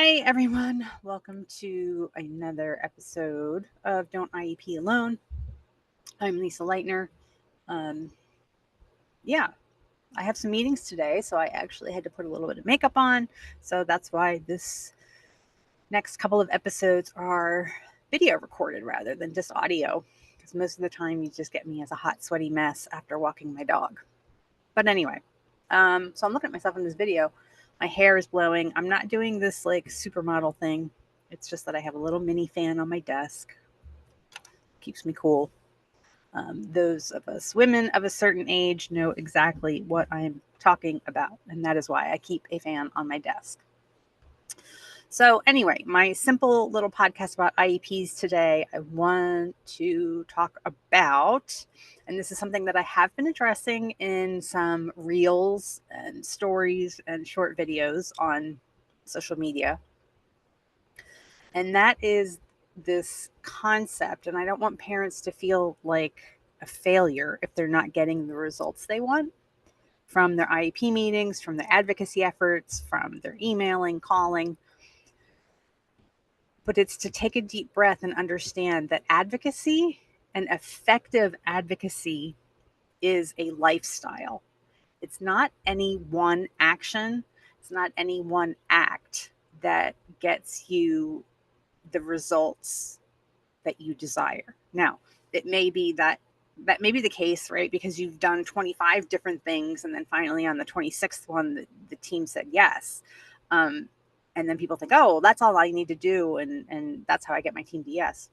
Hi, everyone. Welcome to another episode of Don't IEP Alone. I'm Lisa Leitner. Um, yeah, I have some meetings today, so I actually had to put a little bit of makeup on. So that's why this next couple of episodes are video recorded rather than just audio, because most of the time you just get me as a hot, sweaty mess after walking my dog. But anyway, so I'm looking at myself in this video. My hair is blowing. I'm not doing this like supermodel thing. It's just that I have a little mini fan on my desk. Keeps me cool. Those of us women of a certain age know exactly what I'm talking about, and that is why I keep a fan on my desk. So, anyway, my simple little podcast about IEPs today, I want to talk about, and this is something that I have been addressing in some reels and stories and short videos on social media. And that is this concept, and I don't want parents to feel like a failure if they're not getting the results they want from their IEP meetings, from their advocacy efforts, from their emailing, calling. But it's to take a deep breath and understand that advocacy and effective advocacy is a lifestyle. It's not any one action, it's not any one act that gets you the results that you desire. Now, it may be that may be the case, right? Because you've done 25 different things, and then finally on the 26th one, the team said yes. And then people think, oh, well, that's all I need to do, and that's how I get my team to yes.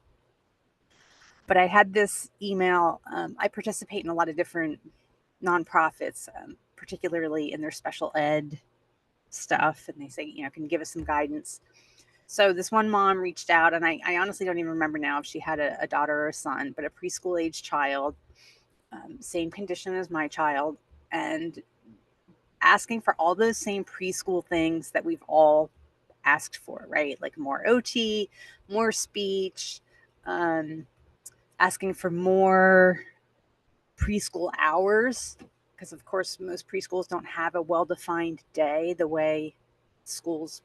But I had this email. I participate in a lot of different nonprofits, particularly in their special ed stuff, and they say, can you give us some guidance? So this one mom reached out, and I honestly don't even remember now if she had a daughter or a son, but a preschool age child, same condition as my child, and asking for all those same preschool things that we've all asked for, right? Like more OT, more speech, asking for more preschool hours, because of course most preschools don't have a well-defined day the way schools,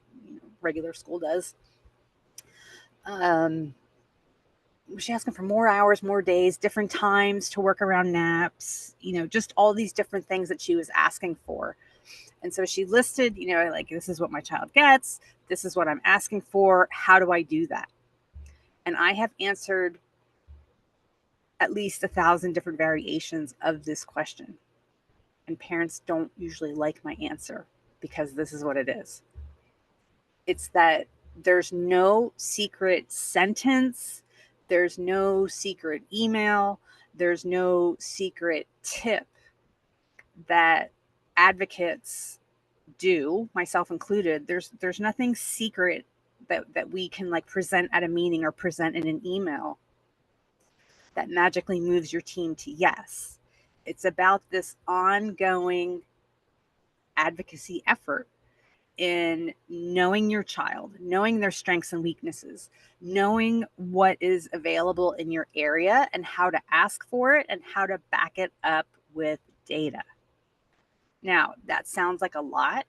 regular school does. She asking for more hours, more days, different times to work around naps, just all these different things that she was asking for. And so she listed, like, this is what my child gets. This is what I'm asking for. How do I do that? And I have answered at least 1,000 different variations of this question. And parents don't usually like my answer because this is what it is. It's that there's no secret sentence. There's no secret email. There's no secret tip that advocates do, myself included. There's nothing secret that we can like present at a meeting or present in an email that magically moves your team to yes. It's about this ongoing advocacy effort in knowing your child, knowing their strengths and weaknesses, knowing what is available in your area and how to ask for it and how to back it up with data. Now, that sounds like a lot,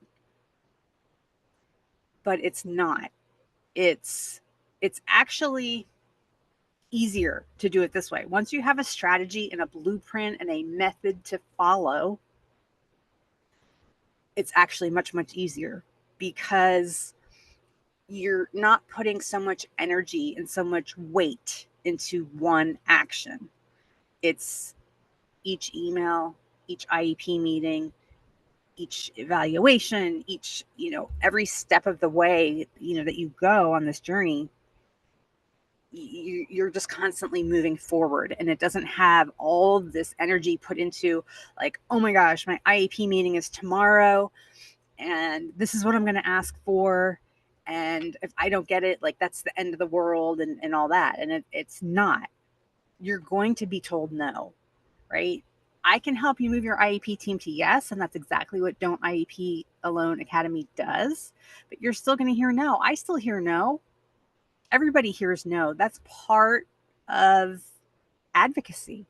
but it's not. It's actually easier to do it this way. Once you have a strategy and a blueprint and a method to follow, it's actually much, much easier because you're not putting so much energy and so much weight into one action. It's each email, each IEP meeting, each evaluation, each, every step of the way, that you go on this journey, you're just constantly moving forward, and it doesn't have all of this energy put into like, oh my gosh, my IEP meeting is tomorrow and this is what I'm going to ask for. And if I don't get it, like that's the end of the world and all that. And it's not. You're going to be told no, right? I can help you move your IEP team to yes, and that's exactly what Don't IEP Alone Academy does. But you're still going to hear no. I still hear no. Everybody hears no. That's part of advocacy.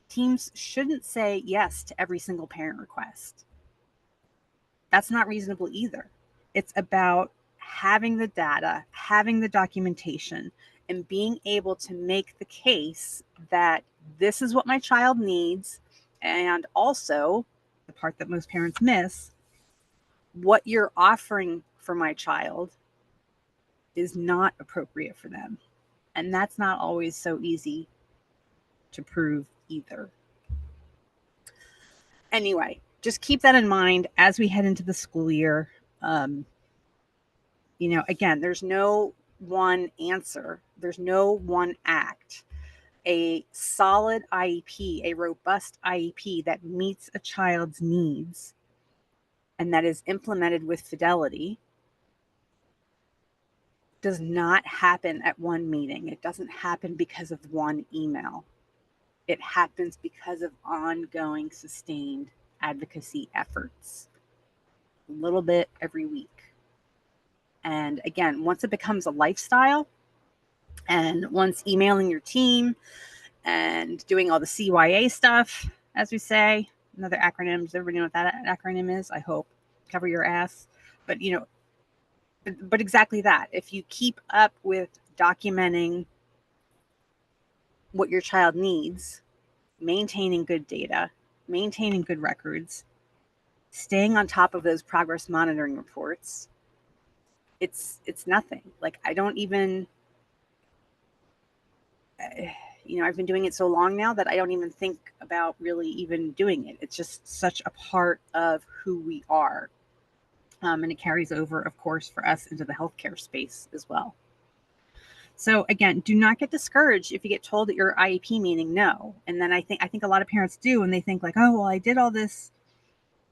Teams shouldn't say yes to every single parent request. That's not reasonable either. It's about having the data, having the documentation, and being able to make the case that this is what my child needs, and also the part that most parents miss, what you're offering for my child is not appropriate for them. And that's not always so easy to prove either. Anyway, just keep that in mind as we head into the school year. Again, there's no one answer, there's no one act. A solid IEP, a robust IEP that meets a child's needs and that is implemented with fidelity does not happen at one meeting. It doesn't happen because of one email. It happens because of ongoing, sustained advocacy efforts, a little bit every week. And again, once it becomes a lifestyle, and once emailing your team and doing all the CYA stuff, as we say, another acronym. Does everybody know what that acronym is? I hope. Cover your ass. But exactly that. If you keep up with documenting what your child needs, maintaining good data, maintaining good records, staying on top of those progress monitoring reports, it's nothing. Like, I don't even, I've been doing it so long now that I don't even think about really even doing it. It's just such a part of who we are. And it carries over, of course, for us into the healthcare space as well. So again, do not get discouraged if you get told at your IEP meeting no. And then I think a lot of parents do, and they think like, oh, well, I did all this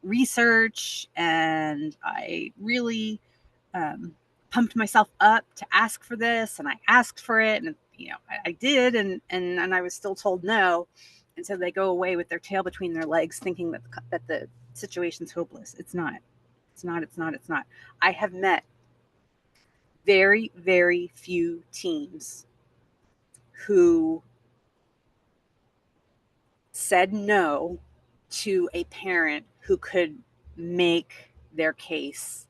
research and I really pumped myself up to ask for this, and I asked for it, and I did, and I was still told no. And so they go away with their tail between their legs thinking that the situation's hopeless. It's not. I have met very, very few teams who said no to a parent who could make their case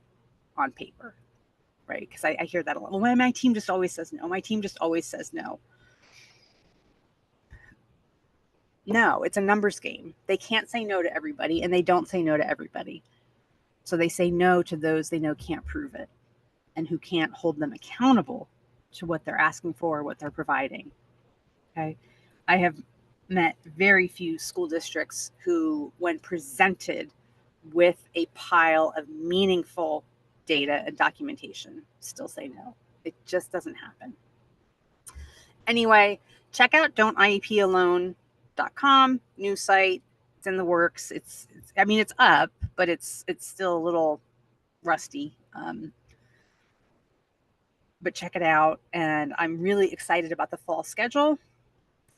on paper, right? Because I hear that a lot. Well, my team just always says no. My team just always says no. No, it's a numbers game. They can't say no to everybody, and they don't say no to everybody. So they say no to those they know can't prove it and who can't hold them accountable to what they're asking for, what they're providing. Okay. I have met very few school districts who, when presented with a pile of meaningful data and documentation, still say no. It just doesn't happen. Anyway, check out don'tiePalone.com, new site. It's in the works. It's up, but it's still a little rusty. But check it out. And I'm really excited about the fall schedule.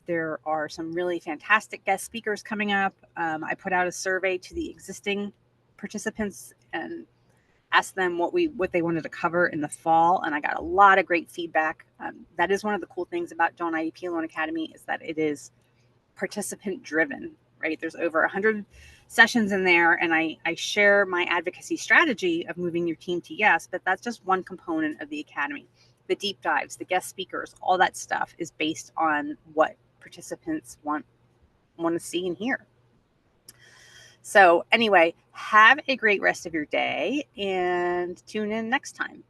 There are some really fantastic guest speakers coming up. I put out a survey to the existing participants and asked them what they wanted to cover in the fall, and I got a lot of great feedback. That is one of the cool things about Don't IEP Alone Academy, is that it is participant driven, right? There's over 100 sessions in there, and I share my advocacy strategy of moving your team to yes, but that's just one component of the academy. The deep dives, the guest speakers, all that stuff is based on what participants want to see and hear. So anyway, have a great rest of your day and tune in next time.